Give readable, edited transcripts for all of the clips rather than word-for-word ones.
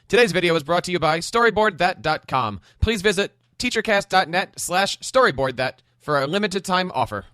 Today's video is brought to you by StoryboardThat.com. Please visit teachercast.net/StoryboardThat for a limited time offer.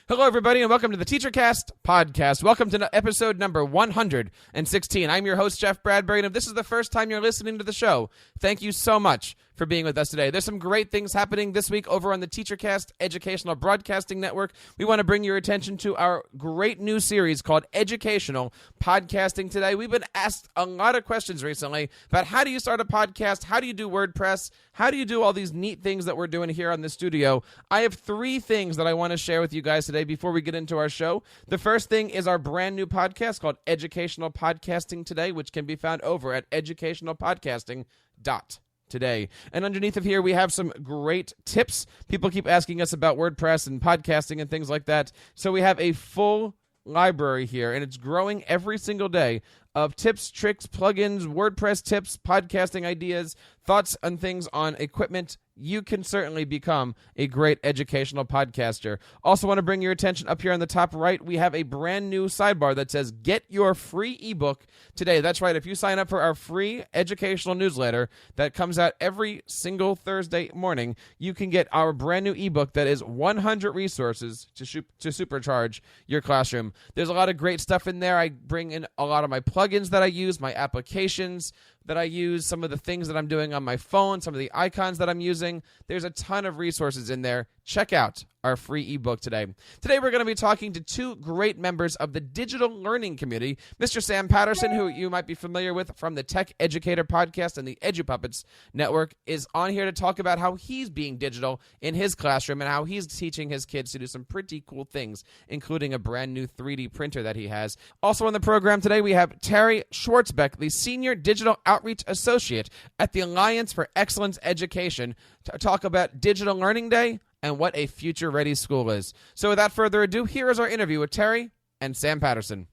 Hello, everybody, and welcome to the TeacherCast podcast. Welcome to episode number 116. I'm your host, Jeff Bradbury, and if this is the first time you're listening to the show, thank you so much for being with us today. There's some great things happening this week over on the TeacherCast Educational Broadcasting Network. We want to bring your attention to our great new series called Educational Podcasting Today. We've been asked a lot of questions recently about how do you start a podcast, how do you do WordPress, how do you do all these neat things that we're doing here on the studio. I have three things that I want to share with you guys today before we get into our show. The first thing is our brand new podcast called Educational Podcasting Today, which can be found over at educationalpodcasting.today. And underneath of here, we have some great tips. People keep asking us about WordPress and podcasting and things like that. So we have a full library here, and it's growing every single day of tips, tricks, plugins, WordPress tips, podcasting ideas, thoughts and things on equipment. You can certainly become a great educational podcaster. Also want to bring your attention up here on the top right. We have a brand new sidebar that says, get your free ebook today. That's right. If you sign up for our free educational newsletter that comes out every single Thursday morning, you can get our brand new ebook that is 100 resources to supercharge your classroom. There's a lot of great stuff in there. I bring in a lot of my plugins that I use, my applications that I use, some of the things that I'm doing on my phone, some of the icons that I'm using. There's a ton of resources in there. Check out our free ebook today. Today we're going to be talking to two great members of the digital learning community. Mr. Sam Patterson, who you might be familiar with from the Tech Educator podcast and the EduPuppets Network, is on here to talk about how he's being digital in his classroom and how he's teaching his kids to do some pretty cool things, including a brand new 3D printer that he has. Also on the program today, we have Terri Schwartzbeck, the Senior Digital Outreach Associate at the Alliance for Excellence Education, to talk about Digital Learning Day and what a future-ready school is. So without further ado, here is our interview with Terri and Sam Patterson.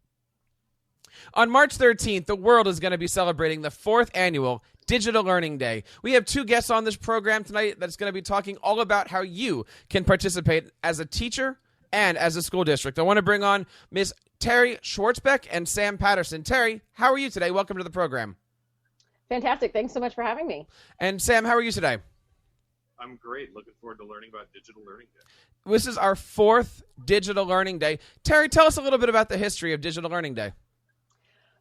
On March 13th, the world is going to be celebrating the 4th annual Digital Learning Day. We have two guests on this program tonight that's going to be talking all about how you can participate as a teacher and as a school district. I want to bring on Ms. Terri Schwartzbeck and Sam Patterson. Terri, how are you today? Welcome to the program. Fantastic. Thanks so much for having me. And Sam, how are you today? I'm great. Looking forward to learning about Digital Learning Day. This is our 4th Digital Learning Day. Terri, tell us a little bit about the history of Digital Learning Day.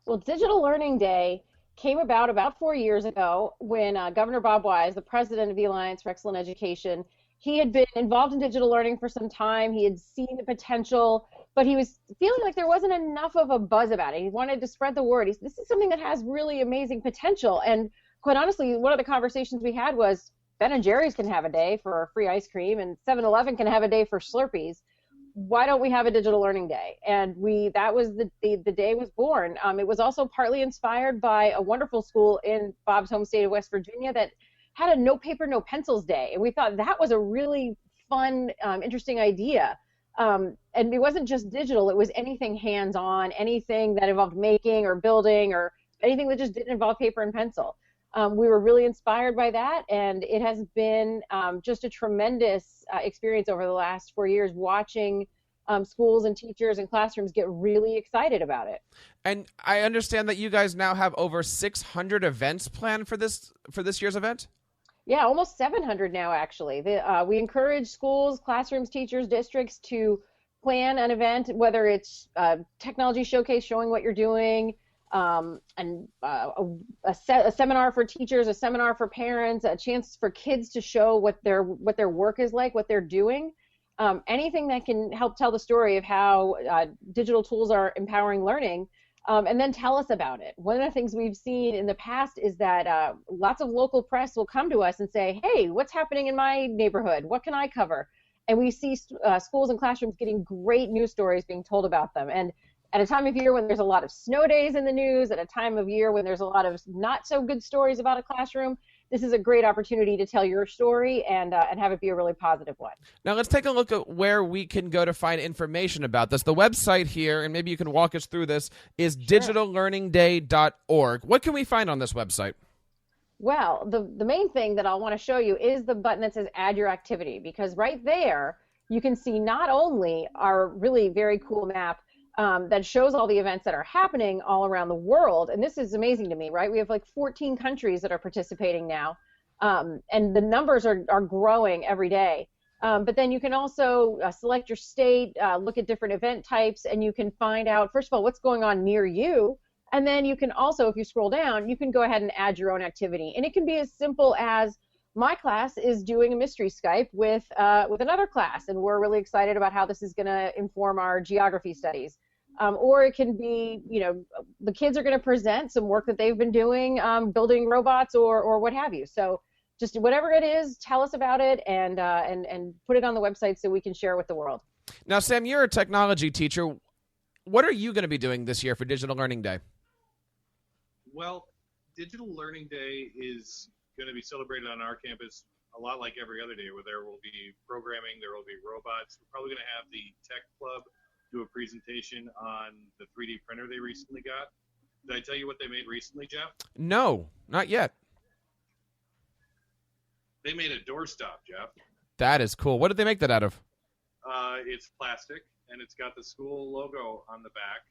Well, Digital Learning Day came about 4 years ago when Governor Bob Wise, the president of the Alliance for Excellent Education, he had been involved in digital learning for some time. He had seen the potential, but he was feeling like there wasn't enough of a buzz about it. He wanted to spread the word. This is something that has really amazing potential. And quite honestly, one of the conversations we had was, Ben & Jerry's can have a day for free ice cream, and 7-Eleven can have a day for Slurpees. Why don't we have a Digital Learning Day? And that was the day was born. It was also partly inspired by a wonderful school in Bob's home state of West Virginia that had a no paper, no pencils day. And we thought that was a really fun, interesting idea. And it wasn't just digital, it was anything hands-on, anything that involved making or building or anything that just didn't involve paper and pencil. We were really inspired by that, and it has been just a tremendous experience over the last 4 years watching schools and teachers and classrooms get really excited about it. And I understand that you guys now have over 600 events planned for this year's event? Yeah, almost 700 now, actually. We encourage schools, classrooms, teachers, districts to plan an event, whether it's a technology showcase showing what you're doing, and a seminar for teachers, a seminar for parents, a chance for kids to show what their work is like, what they're doing. Anything that can help tell the story of how digital tools are empowering learning, and then tell us about it. One of the things we've seen in the past is that lots of local press will come to us and say, hey, what's happening in my neighborhood? What can I cover? And we see schools and classrooms getting great news stories being told about them. And at a time of year when there's a lot of snow days in the news, at a time of year when there's a lot of not so good stories about a classroom, this is a great opportunity to tell your story and have it be a really positive one. Now let's take a look at where we can go to find information about this. The website here, and maybe you can walk us through this, is digitallearningday.org. What can we find on this website? Well, the main thing that I want to show you is the button that says add your activity, because right there you can see not only our really very cool map that shows all the events that are happening all around the world. And this is amazing to me, right? We have like 14 countries that are participating now. And the numbers are growing every day. But then you can also select your state, look at different event types, and you can find out, first of all, what's going on near you. And then you can also, if you scroll down, you can go ahead and add your own activity. And it can be as simple as my class is doing a mystery Skype with another class, and we're really excited about how this is going to inform our geography studies. Or it can be, the kids are going to present some work that they've been doing, building robots or what have you. So just whatever it is, tell us about it and put it on the website so we can share it with the world. Now, Sam, you're a technology teacher. What are you going to be doing this year for Digital Learning Day? Well, Digital Learning Day is going to be celebrated on our campus a lot like every other day, where there will be programming, there will be robots. We're probably going to have the tech club do a presentation on the 3D printer they recently got. Did I tell you what they made recently, Jeff? No, not yet. They made a doorstop, Jeff. That is cool. What did they make that out of? It's plastic, and it's got the school logo on the back.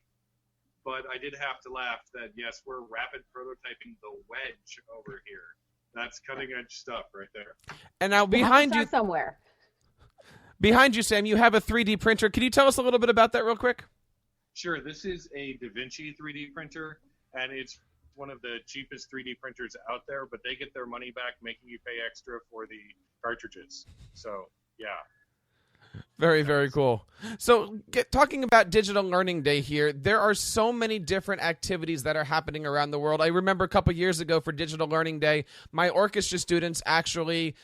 But I did have to laugh that, yes, we're rapid prototyping the wedge over here. That's cutting-edge stuff right there. And now behind you somewhere. Behind you, Sam, you have a 3D printer. Can you tell us a little bit about that real quick? Sure. This is a Da Vinci 3D printer, and it's one of the cheapest 3D printers out there, but they get their money back making you pay extra for the cartridges. So, yeah. Very, very cool. So talking about Digital Learning Day here, there are so many different activities that are happening around the world. I remember a couple years ago for Digital Learning Day, my orchestra students actually,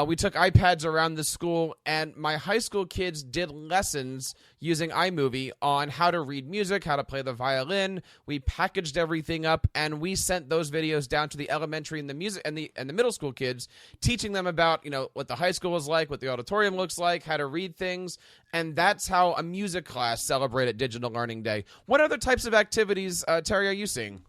we took iPads around the school, and my high school kids did lessons using iMovie on how to read music, how to play the violin. We packaged everything up, and we sent those videos down to the elementary and the music and the middle school kids, teaching them about, what the high school was like, what the auditorium looks like, how to read things. And that's how a music class celebrated Digital Learning Day. What other types of activities, Terri, are you seeing?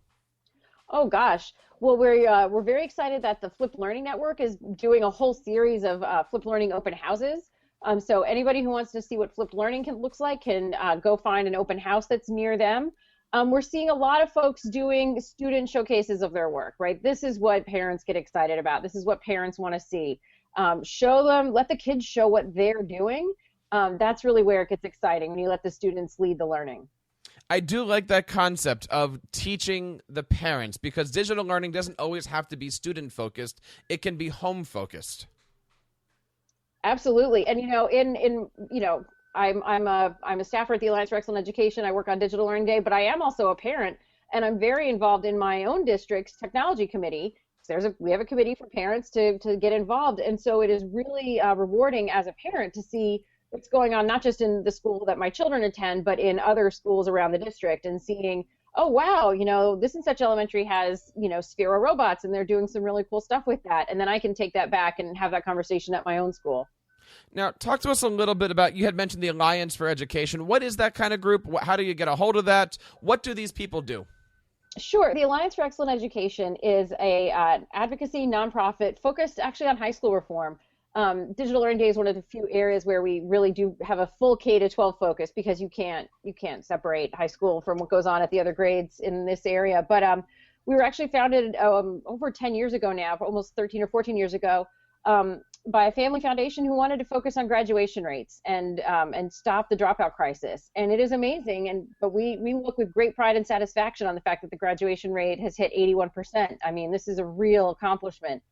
Oh, gosh. Well, we're very excited that the Flip Learning Network is doing a whole series of Flip Learning open houses. So anybody who wants to see what Flip Learning looks like can go find an open house that's near them. We're seeing a lot of folks doing student showcases of their work, right? This is what parents get excited about. This is what parents want to see. Show them, let the kids show what they're doing. That's really where it gets exciting, when you let the students lead the learning. I do like that concept of teaching the parents, because digital learning doesn't always have to be student-focused. It can be home-focused. Absolutely. And, I'm a staffer at the Alliance for Excellent Education. I work on Digital Learning Day, but I am also a parent, and I'm very involved in my own district's technology committee. We have a committee for parents to get involved, and so it is really rewarding as a parent to see what's going on, not just in the school that my children attend, but in other schools around the district, and seeing, oh, wow, this and such elementary has, Sphero robots, and they're doing some really cool stuff with that. And then I can take that back and have that conversation at my own school. Now, talk to us a little bit about, you had mentioned the Alliance for Education. What is that kind of group? How do you get a hold of that? What do these people do? Sure. The Alliance for Excellent Education is a advocacy nonprofit focused actually on high school reform. Digital Learning Day is one of the few areas where we really do have a full K-12 focus, because you can't separate high school from what goes on at the other grades in this area. But we were actually founded over 10 years ago now, almost 13 or 14 years ago, by a family foundation who wanted to focus on graduation rates and stop the dropout crisis. And it is amazing. But we look with great pride and satisfaction on the fact that the graduation rate has hit 81%. I mean, this is a real accomplishment.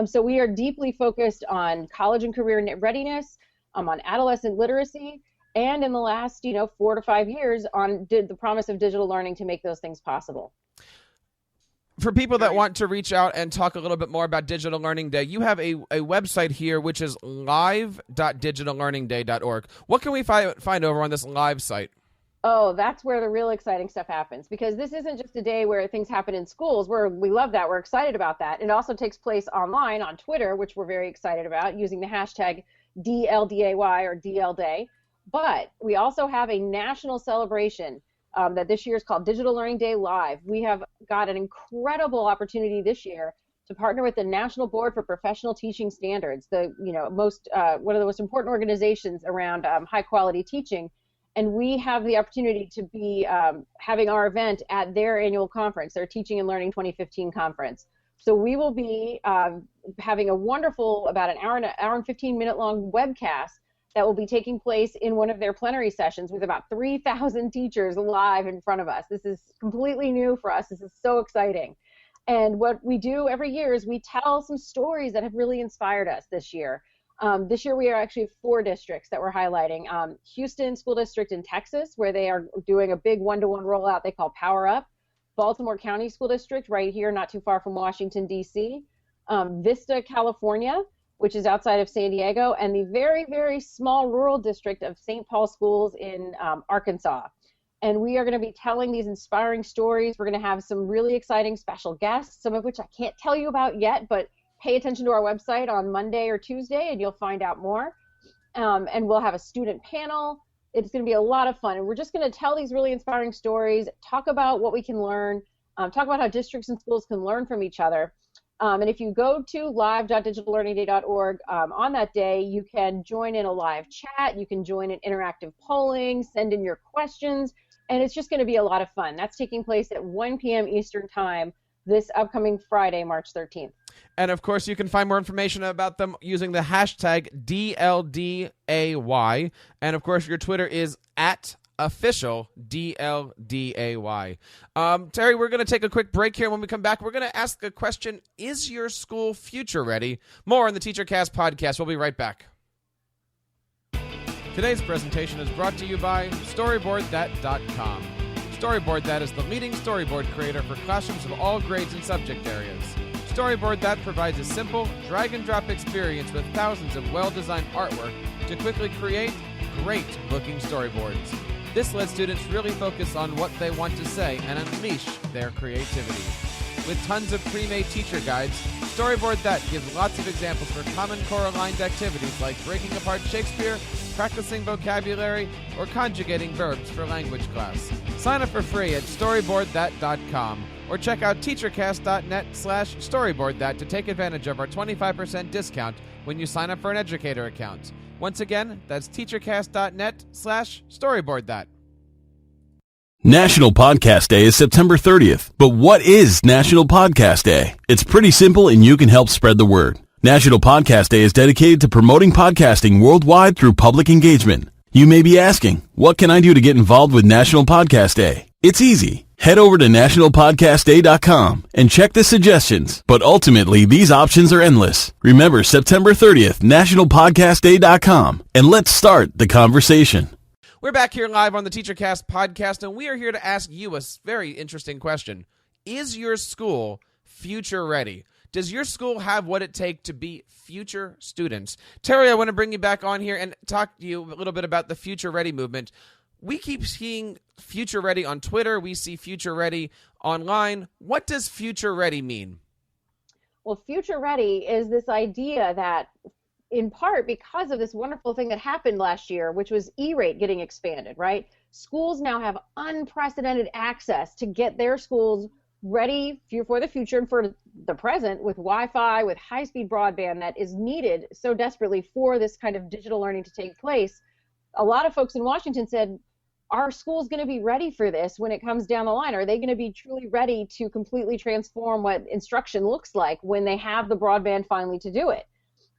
So we are deeply focused on college and career readiness, on adolescent literacy, and in the last 4 to 5 years on the promise of digital learning to make those things possible. For people that want to reach out and talk a little bit more about Digital Learning Day, you have a website here, which is live.digitallearningday.org. What can we find over on this live site? Oh, that's where the real exciting stuff happens, because this isn't just a day where things happen in schools. We love that. We're excited about that. It also takes place online on Twitter, which we're very excited about, using the hashtag DLDAY or DLDay. But we also have a national celebration that this year is called Digital Learning Day Live. We have got an incredible opportunity this year to partner with the National Board for Professional Teaching Standards, the most one of the most important organizations around high quality teaching. And we have the opportunity to be having our event at their annual conference, their Teaching and Learning 2015 conference. So we will be having a wonderful, about an hour and 15-minute long webcast that will be taking place in one of their plenary sessions with about 3,000 teachers live in front of us. This is completely new for us. This is so exciting. And what we do every year is we tell some stories that have really inspired us this year. This year we are actually 4 districts that we're highlighting. Houston School District in Texas, where they are doing a big one-to-one rollout they call Power Up. Baltimore County School District, right here, not too far from Washington, D.C. Vista, California, which is outside of San Diego, and the very, very small rural district of St. Paul Schools in Arkansas. And we are going to be telling these inspiring stories. We're going to have some really exciting special guests, some of which I can't tell you about yet, but pay attention to our website on Monday or Tuesday and you'll find out more. And we'll have a student panel. It's going to be a lot of fun. And we're just going to tell these really inspiring stories, talk about what we can learn, talk about how districts and schools can learn from each other. And if you go to live.digitallearningday.org on that day, you can join in a live chat. You can join in interactive polling, send in your questions, and it's just going to be a lot of fun. That's taking place at 1 p.m. Eastern Time this upcoming Friday, March 13th. And, of course, you can find more information about them using the hashtag DLDAY. And, of course, your Twitter is @official DLDAY. Terri, we're going to take a quick break here. When we come back, we're going to ask a question: is your school future ready? More on the TeacherCast podcast. We'll be right back. Today's presentation is brought to you by StoryboardThat.com. Storyboard That is the leading storyboard creator for classrooms of all grades and subject areas. Storyboard That provides a simple, drag-and-drop experience with thousands of well-designed artwork to quickly create great-looking storyboards. This lets students really focus on what they want to say and unleash their creativity. With tons of pre-made teacher guides, Storyboard That gives lots of examples for common core-aligned activities like breaking apart Shakespeare, practicing vocabulary, or conjugating verbs for language class. Sign up for free at StoryboardThat.com or check out teachercast.net/StoryboardThat to take advantage of our 25% discount when you sign up for an educator account. Once again, that's teachercast.net/StoryboardThat. National Podcast Day is September 30th. But what is National Podcast Day? It's pretty simple and you can help spread the word. National Podcast Day is dedicated to promoting podcasting worldwide through public engagement. You may be asking, what can I do to get involved with National Podcast Day? It's easy. Head over to nationalpodcastday.com and check the suggestions. But ultimately, these options are endless. Remember, September 30th, nationalpodcastday.com, and let's start the conversation. We're back here live on the TeacherCast podcast, and we are here to ask you a very interesting question. Is your school future ready? Does your school have what it takes to be future students? Terri, I want to bring you back on here and talk to you a little bit about the Future Ready movement. We keep seeing Future Ready on Twitter. We see Future Ready online. What does Future Ready mean? Well, Future Ready is this idea that, in part because of this wonderful thing that happened last year, which was E-rate getting expanded, right? Schools now have unprecedented access to get their schools ready for the future and for the present with Wi-Fi, with high-speed broadband that is needed so desperately for this kind of digital learning to take place. A lot of folks in Washington said, are schools going to be ready for this when it comes down the line? Are they going to be truly ready to completely transform what instruction looks like when they have the broadband finally to do it?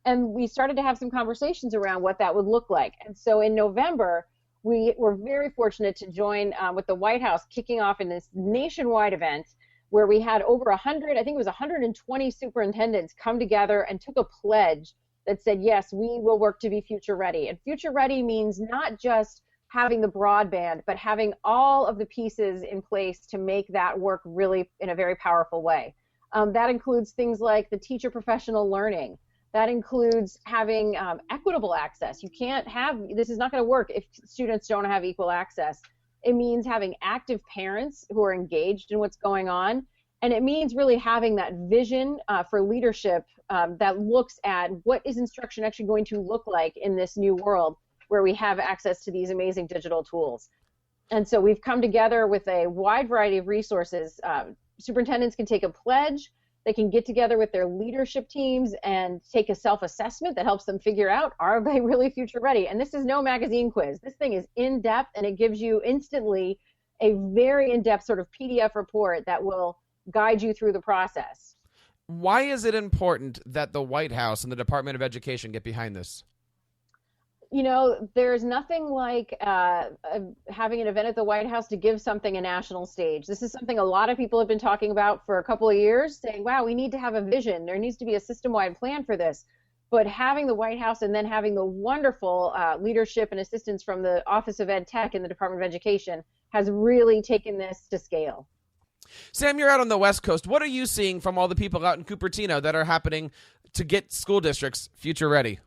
And we started to have some conversations around what that would look like. And so in November, we were very fortunate to join with the White House kicking off in this nationwide event where we had over 100, I think it was 120 superintendents come together and took a pledge that said, yes, we will work to be future ready. And future ready means not just having the broadband, but having all of the pieces in place to make that work really in a very powerful way. That includes things like the teacher professional learning. That includes having equitable access. You can't have, this is not going to work if students don't have equal access. It means having active parents who are engaged in what's going on. And it means really having that vision for leadership that looks at what is instruction actually going to look like in this new world where we have access to these amazing digital tools. And so we've come together with a wide variety of resources. Superintendents can take a pledge. They can get together with their leadership teams and take a self-assessment that helps them figure out, are they really future ready? And this is no magazine quiz. This thing is in-depth, and it gives you instantly a very in-depth sort of PDF report that will guide you through the process. Why is it important that the White House and the Department of Education get behind this? You know, there's nothing like having an event at the White House to give something a national stage. This is something a lot of people have been talking about for a couple of years, saying, wow, we need to have a vision. There needs to be a system-wide plan for this. But having the White House and then having the wonderful leadership and assistance from the Office of Ed Tech and the Department of Education has really taken this to scale. Sam, you're out on the West Coast. What are you seeing from all the people out in Cupertino that are happening to get school districts future ready?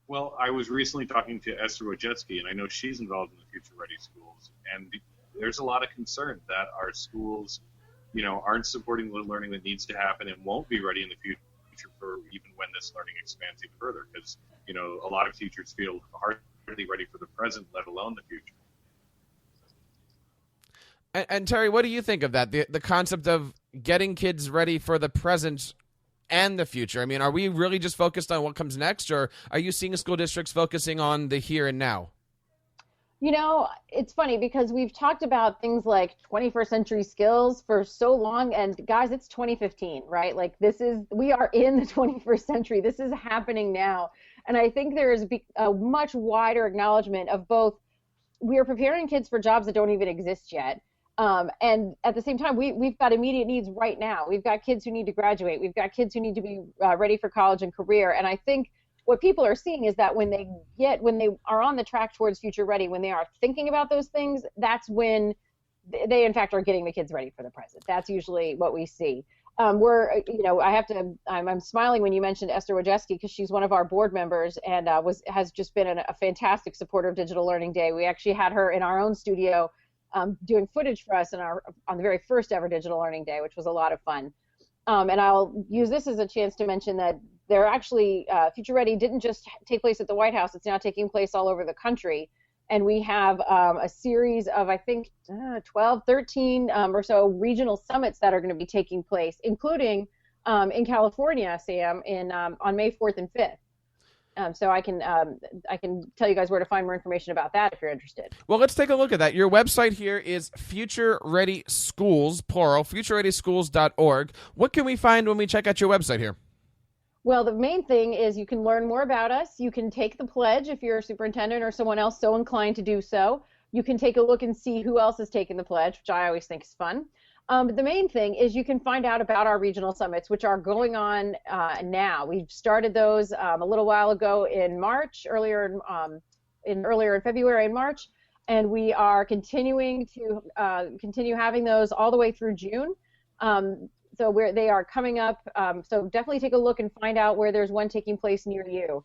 Well, I was recently talking to Esther Wojcicki, and I know she's involved in the Future Ready Schools, and there's a lot of concern that our schools, aren't supporting the learning that needs to happen and won't be ready in the future for even when this learning expands even further, because, a lot of teachers feel hardly ready for the present, let alone the future. And Terri, what do you think of that? The concept of getting kids ready for the present and the future. I mean, are we really just focused on what comes next, or are you seeing school districts focusing on the here and now? It's funny because we've talked about things like 21st century skills for so long, and guys, it's 2015, right? Like we are in the 21st century. This is happening now. And I think there is a much wider acknowledgement of both, we are preparing kids for jobs that don't even exist yet. And at the same time, we've got immediate needs right now. We've got kids who need to graduate. We've got kids who need to be ready for college and career. And I think what people are seeing is that when they are on the track towards future ready, when they are thinking about those things, that's when they in fact are getting the kids ready for the present. That's usually what we see. I'm smiling when you mentioned Esther Wojcicki because she's one of our board members and has just been a fantastic supporter of Digital Learning Day. We actually had her in our own studio doing footage for us on the very first ever Digital Learning Day, which was a lot of fun. And I'll use this as a chance to mention that they're actually, Future Ready didn't just take place at the White House, it's now taking place all over the country. And we have a series of, I think, 12, 13 or so regional summits that are going to be taking place, including in California, Sam, on May 4th and 5th. So I can tell you guys where to find more information about that if you're interested. Well, let's take a look at that. Your website here is Future Ready Schools, plural, futurereadyschools.org. What can we find when we check out your website here? Well, the main thing is you can learn more about us. You can take the pledge if you're a superintendent or someone else so inclined to do so. You can take a look and see who else has taken the pledge, which I always think is fun. But the main thing is you can find out about our regional summits, which are going on now. We've started those a little while ago in March, earlier in February and March, and we are continuing to continue having those all the way through June. So they are coming up. So definitely take a look and find out where there's one taking place near you.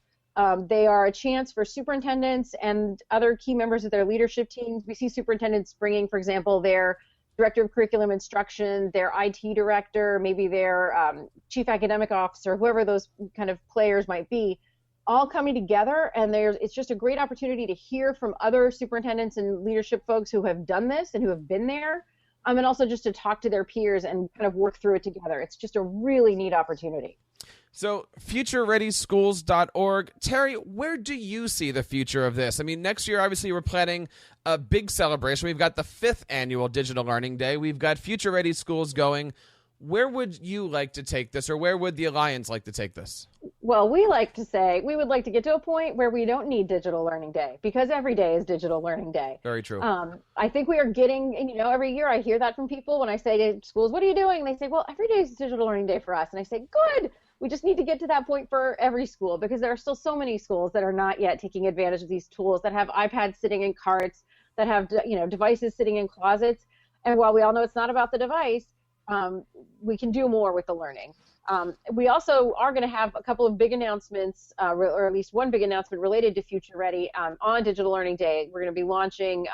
They are a chance for superintendents and other key members of their leadership teams. We see superintendents bringing, for example, their director of curriculum instruction, their IT director, maybe their chief academic officer, whoever those kind of players might be, all coming together. And it's just a great opportunity to hear from other superintendents and leadership folks who have done this and who have been there. And also just to talk to their peers and kind of work through it together. It's just a really neat opportunity. So futurereadyschools.org. Terri, where do you see the future of this? I mean, next year, obviously, we're planning a big celebration. We've got the 5th annual Digital Learning Day. We've got Future Ready Schools going. Where would you like to take this, or where would the Alliance like to take this? Well, we like to say we would like to get to a point where we don't need Digital Learning Day because every day is Digital Learning Day. Very true. I think we are getting, every year I hear that from people when I say to schools, what are you doing? And they say, well, every day is Digital Learning Day for us. And I say, good. We just need to get to that point for every school because there are still so many schools that are not yet taking advantage of these tools, that have iPads sitting in carts, that have, devices sitting in closets. And while we all know it's not about the device, we can do more with the learning. We also are going to have a couple of big announcements, or at least one big announcement related to Future Ready on Digital Learning Day. We're going to be launching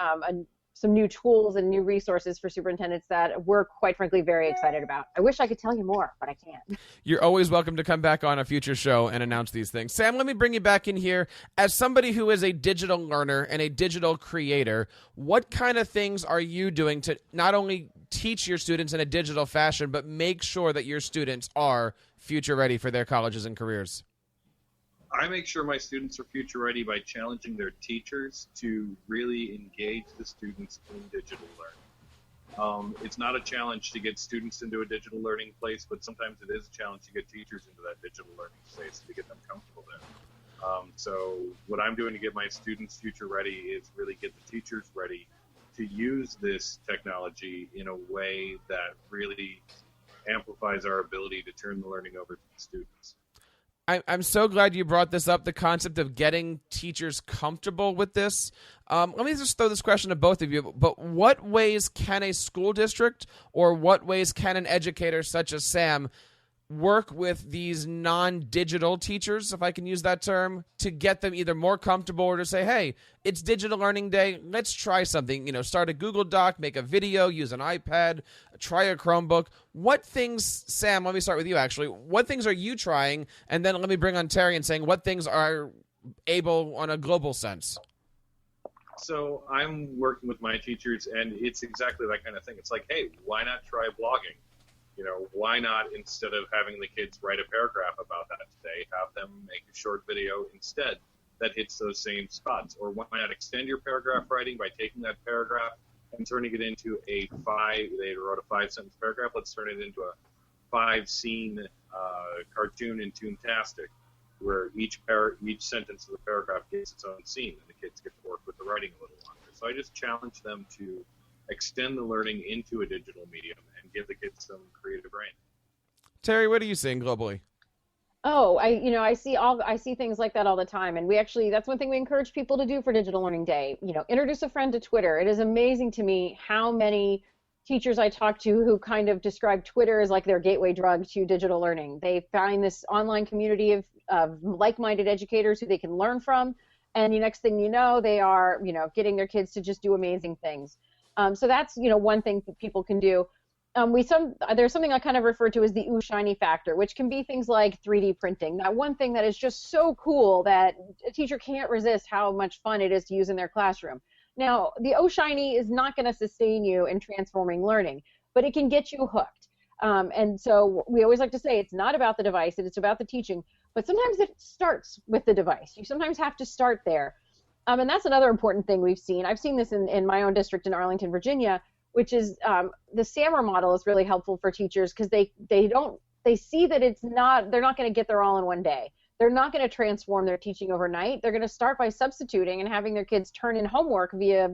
new tools and new resources for superintendents that we're quite frankly very excited about. I wish I could tell you more, but I can't. You're always welcome to come back on a future show and announce these things. Sam, let me bring you back in here. As somebody who is a digital learner and a digital creator, what kind of things are you doing to not only teach your students in a digital fashion, but make sure that your students are future ready for their colleges and careers? I make sure my students are future ready by challenging their teachers to really engage the students in digital learning. It's not a challenge to get students into a digital learning place, but sometimes it is a challenge to get teachers into that digital learning space to get them comfortable there. So what I'm doing to get my students future ready is really get the teachers ready to use this technology in a way that really amplifies our ability to turn the learning over to the students. I'm so glad you brought this up, the concept of getting teachers comfortable with this. Let me just throw this question to both of you, but what ways can a school district or what ways can an educator such as Sam work with these non-digital teachers, if I can use that term, to get them either more comfortable or to say, hey, it's digital learning day, let's try something, start a Google Doc, make a video, use an iPad, try a Chromebook. What things, Sam, let me start with you actually, what things are you trying? And then let me bring on Terri and saying what things are able on a global sense. So I'm working with my teachers and it's exactly that kind of thing. It's like, hey, why not try blogging? Why not, instead of having the kids write a paragraph about that today, have them make a short video instead that hits those same spots? Or why not extend your paragraph writing by taking that paragraph and turning it into they wrote a 5-sentence paragraph, let's turn it into a 5-scene cartoon in Toontastic, where each sentence of the paragraph gets its own scene, and the kids get to work with the writing a little longer. So I just challenge them to extend the learning into a digital medium and give the kids some creative brain. Terri, what are you seeing globally? Oh, I see things like that all the time, and that's one thing we encourage people to do for Digital Learning Day. Introduce a friend to Twitter. It is amazing to me how many teachers I talk to who kind of describe Twitter as like their gateway drug to digital learning. They find this online community of like-minded educators who they can learn from, and the next thing you know, they are getting their kids to just do amazing things. So that's one thing that people can do. There's something I kind of refer to as the ooh shiny factor, which can be things like 3D printing. That one thing that is just so cool that a teacher can't resist how much fun it is to use in their classroom. Now, the ooh shiny is not going to sustain you in transforming learning, but it can get you hooked. And so we always like to say it's not about the device, it's about the teaching. But sometimes it starts with the device. You sometimes have to start there. And that's another important thing we've seen. I've seen this in my own district in Arlington, Virginia, which is the SAMR model is really helpful for teachers because they see that they're not going to get there all in one day. They're not going to transform their teaching overnight. They're going to start by substituting and having their kids turn in homework via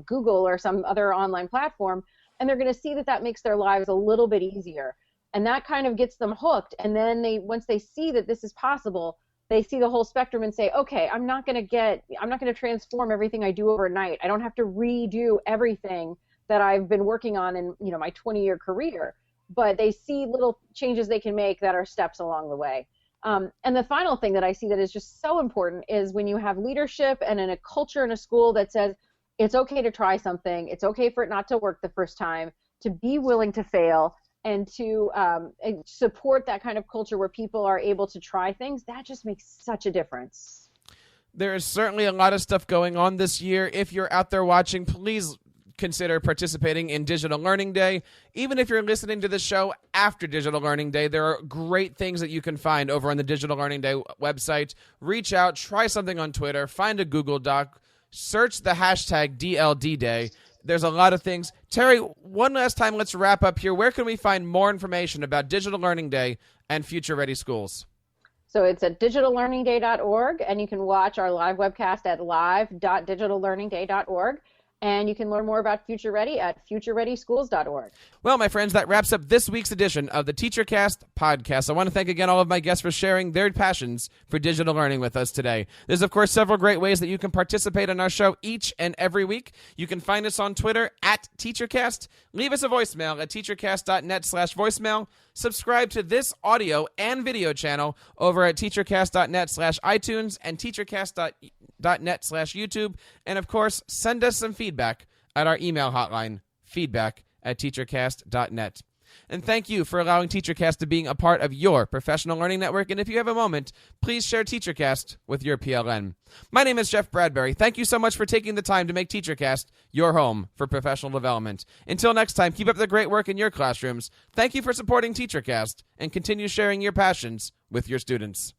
Google or some other online platform, and they're going to see that makes their lives a little bit easier. And that kind of gets them hooked. And then once they see that this is possible, they see the whole spectrum and say, okay, I'm not going to transform everything I do overnight. I don't have to redo everything that I've been working on in my 20-year career. But they see little changes they can make that are steps along the way. And the final thing that I see that is just so important is when you have leadership and in a culture in a school that says it's okay to try something, it's okay for it not to work the first time, to be willing to fail, and to support that kind of culture where people are able to try things, that just makes such a difference. There is certainly a lot of stuff going on this year. If you're out there watching, please consider participating in Digital Learning Day. Even if you're listening to the show after Digital Learning Day, there are great things that you can find over on the Digital Learning Day website. Reach out, try something on Twitter, find a Google Doc, search the hashtag DLD Day. There's a lot of things. Terri, one last time, let's wrap up here. Where can we find more information about Digital Learning Day and Future Ready Schools? So it's at digitallearningday.org, and you can watch our live webcast at live.digitallearningday.org. And you can learn more about Future Ready at futurereadyschools.org. Well, my friends, that wraps up this week's edition of the TeacherCast podcast. I want to thank again all of my guests for sharing their passions for digital learning with us today. There's, of course, several great ways that you can participate in our show each and every week. You can find us on Twitter at TeacherCast. Leave us a voicemail at teachercast.net/voicemail. Subscribe to this audio and video channel over at teachercast.net/iTunes and teachercast.net/YouTube. And, of course, send us some feedback at our email hotline, feedback@teachercast.net. And thank you for allowing TeacherCast to being a part of your professional learning network. And if you have a moment, please share TeacherCast with your PLN. My name is Jeff Bradbury. Thank you so much for taking the time to make TeacherCast your home for professional development. Until next time, keep up the great work in your classrooms. Thank you for supporting TeacherCast and continue sharing your passions with your students.